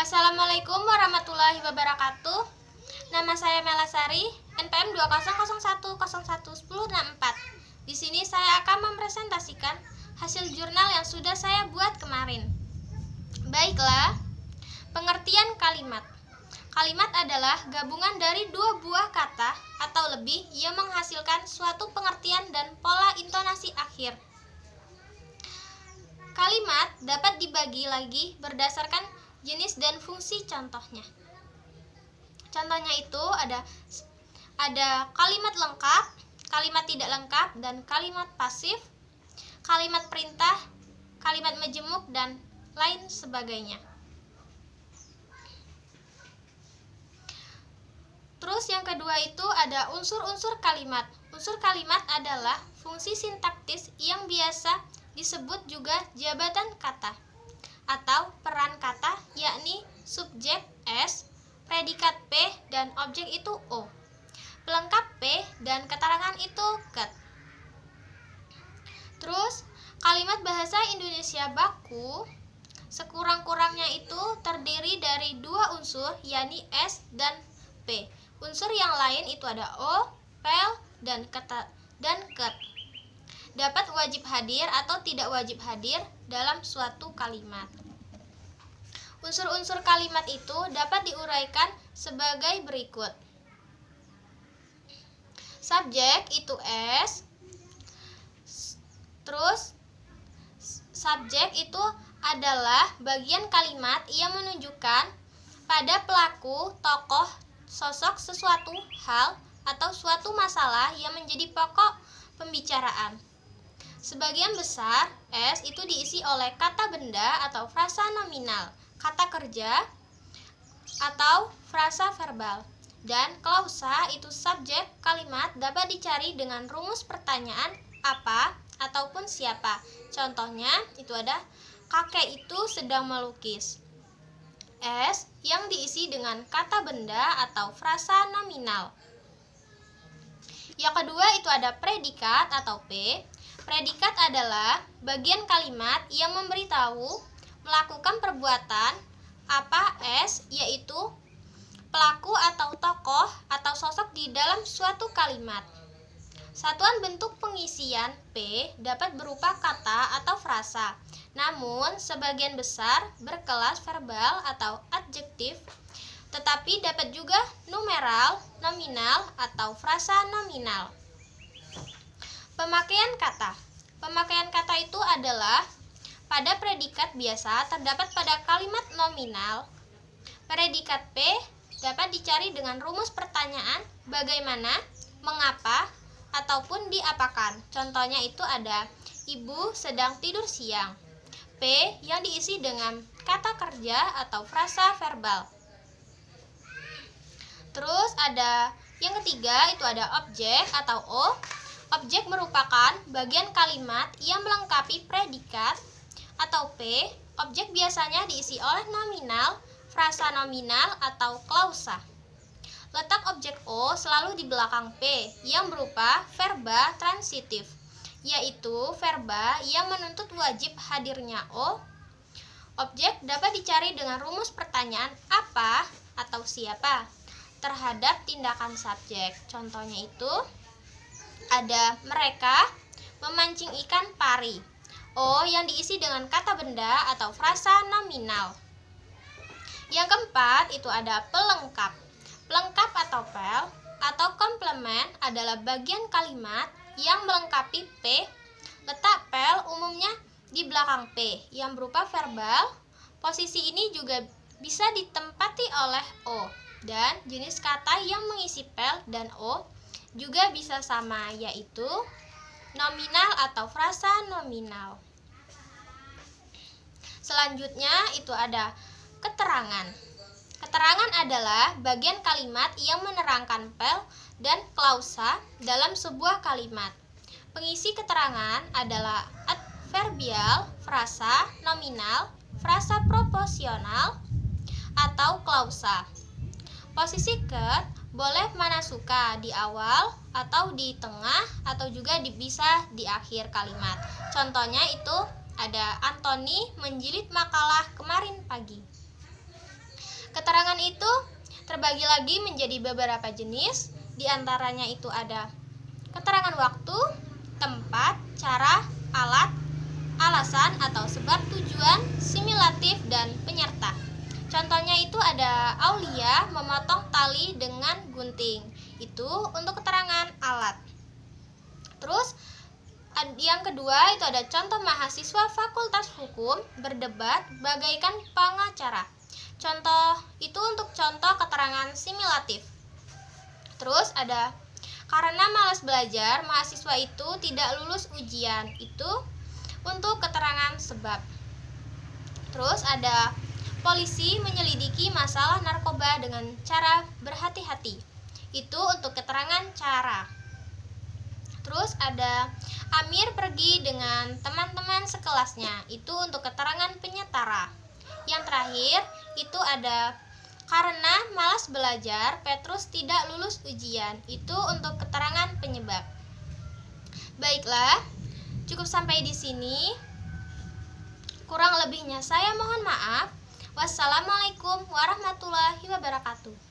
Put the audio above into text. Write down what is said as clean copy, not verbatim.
Assalamualaikum warahmatullahi wabarakatuh. Nama saya Melasari, NPM 200101064. Di sini saya akan mempresentasikan hasil jurnal yang sudah saya buat kemarin. Baiklah, pengertian kalimat. Kalimat adalah gabungan dari dua buah kata atau lebih yang menghasilkan suatu pengertian dan pola intonasi akhir. Kalimat dapat dibagi lagi berdasarkan jenis dan fungsi contohnya. Contohnya itu ada kalimat lengkap, kalimat tidak lengkap, dan kalimat pasif, kalimat perintah, kalimat majemuk, dan lain sebagainya. Terus yang kedua itu ada unsur-unsur kalimat. Unsur kalimat adalah fungsi sintaktis yang biasa disebut juga jabatan kata atau peran kata, yakni subjek S, predikat P, dan objek itu O. Pelengkap P dan keterangan itu ket. Terus kalimat bahasa Indonesia baku sekurang-kurangnya itu terdiri dari dua unsur, yakni S dan P. Unsur yang lain itu ada O, pel, dan ket. Dapat wajib hadir atau tidak wajib hadir dalam suatu kalimat. Unsur-unsur kalimat itu dapat diuraikan sebagai berikut. Subjek itu S. Terus subjek itu adalah bagian kalimat yang menunjukkan pada pelaku, tokoh, sosok sesuatu hal atau suatu masalah yang menjadi pokok pembicaraan. Sebagian besar S itu diisi oleh kata benda atau frasa nominal, kata kerja atau frasa verbal, dan klausa itu subjek kalimat dapat dicari dengan rumus pertanyaan apa ataupun siapa. Contohnya itu ada kakek itu sedang melukis. S yang diisi dengan kata benda atau frasa nominal. Yang kedua itu ada predikat atau P. Predikat adalah bagian kalimat yang memberitahu melakukan perbuatan apa S, yaitu pelaku atau tokoh atau sosok di dalam suatu kalimat. Satuan bentuk pengisian P dapat berupa kata atau frasa, namun sebagian besar berkelas verbal atau adjektif, tetapi dapat juga numeral, nominal, atau frasa nominal. Pemakaian kata. Pemakaian kata itu adalah pada predikat biasa terdapat pada kalimat nominal. Predikat P dapat dicari dengan rumus pertanyaan bagaimana, mengapa, ataupun diapakan. Contohnya itu ada ibu sedang tidur siang. P yang diisi dengan kata kerja atau frasa verbal. Terus ada yang ketiga itu ada objek atau O. Objek merupakan bagian kalimat yang melengkapi predikat atau P. Objek biasanya diisi oleh nominal, frasa nominal, atau klausa. Letak objek O selalu di belakang P yang berupa verba transitif, yaitu verba yang menuntut wajib hadirnya O. Objek dapat dicari dengan rumus pertanyaan apa atau siapa terhadap tindakan subjek. Contohnya itu ada mereka memancing ikan pari. O yang diisi dengan kata benda atau frasa nominal. Yang keempat itu ada pelengkap. Pelengkap atau pel atau komplement adalah bagian kalimat yang melengkapi P. Letak pel umumnya di belakang P yang berupa verbal. Posisi ini juga bisa ditempati oleh O, dan jenis kata yang mengisi pel dan O juga bisa sama, yaitu nominal atau frasa nominal. Selanjutnya itu ada keterangan. Keterangan adalah bagian kalimat yang menerangkan pel dan klausa dalam sebuah kalimat. Pengisi keterangan adalah adverbial, frasa nominal, frasa proporsional, atau klausa. Posisi ket boleh mana suka, di awal atau di tengah atau juga bisa di akhir kalimat. Contohnya itu ada Antoni menjilid makalah kemarin pagi. terbagi lagi menjadi beberapa jenis. Di antaranya itu ada keterangan waktu, tempat, cara, alat, alasan atau sebab, tujuan, simulatif, dan penyerta. Contohnya itu ada Aulia memotong tali dengan gunting. Itu untuk keterangan alat. Terus yang kedua itu ada contoh mahasiswa Fakultas Hukum berdebat bagaikan pengacara. Contoh itu untuk contoh keterangan simulatif. Terus ada karena malas belajar, mahasiswa itu tidak lulus ujian. Itu untuk keterangan sebab. Terus ada polisi menyelidiki masalah narkoba dengan cara berhati-hati. Itu untuk keterangan cara. Terus ada Amir pergi dengan teman-teman sekelasnya. Itu untuk keterangan penyetara. Yang terakhir itu ada karena malas belajar, Petrus tidak lulus ujian. Itu untuk keterangan penyebab. Baiklah, cukup sampai di sini. Kurang lebihnya saya mohon maaf. Wassalamualaikum warahmatullahi wabarakatuh.